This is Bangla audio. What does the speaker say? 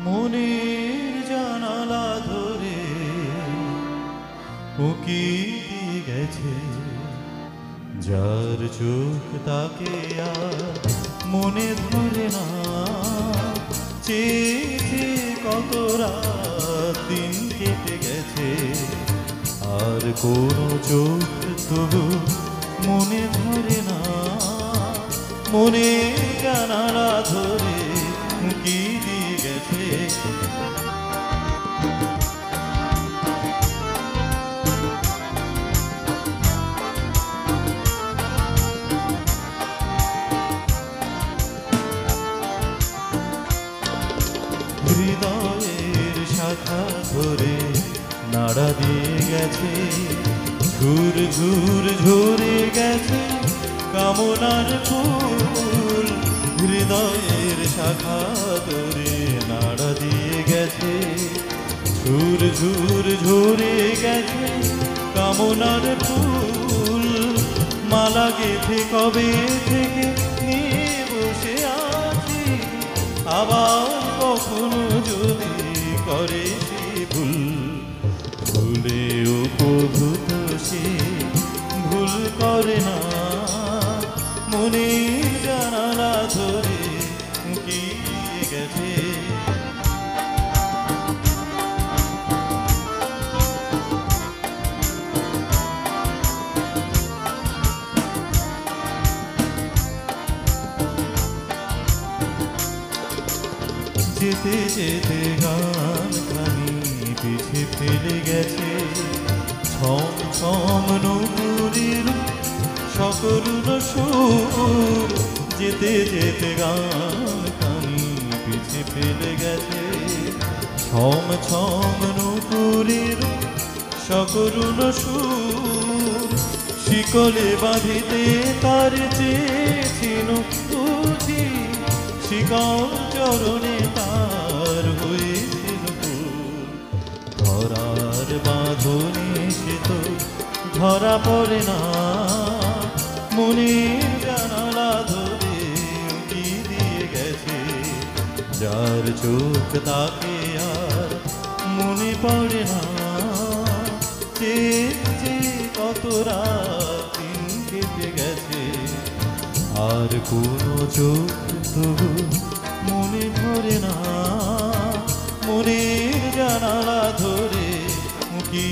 মনের জানালা ধরে উকি দিয়ে গেছে, যার চোখ তাকে আর মনে ধরে না। চেয়েছে কত রাত দিন কেটে গেছে, আর কোনো চোখ তবু মনে ধরে না। মনের জানালা ধরে উকি দিয়ে গেছে। হৃদয়ের শাখা ধরে নাড়া দিয়ে গেছে, ঝুর ঝুর ঝরে গেছে কামনার ফুল। হৃদয়ের শাখা ধরে নাড়া দিয়ে গেছে, ঝুর ঝুর ঝরে গেছে কামনার ফুল। মালা গেঁথে কবে থেকে নিয়ে বসে আছি, আবার কখনো যদি করে সে ভুল। ভুলেও প্রভূত সে ভুল করে না, মনের জানালা ধরে উকি দিয়ে গেছে। যেতে যেতে গান খানি পিছে ফেলে গেছে, ছম ছম নূপুরের সকরুণ সুর। যেতে যেতে গান খানি পিছে ফেলে গেছে, ছম ছম নূপুরের সকরুণ সুর। শিকলে বাঁধিতে তার চেয়েছিল বুঝি, শিকল চরণে তার হয়েছিল ফুল। ধরার বাঁধনে সে তো ধরা পড়ে না, মনের জানালা ধরে উকি দিয়ে গেছে। যার চোখ তাকে আর মনে পড়ে না, চেয়েছে কত রাত দিন কেটে গেছে, আর কোনো চোখ তবু মনে ধরে না। মনের জানালা ধরে উকি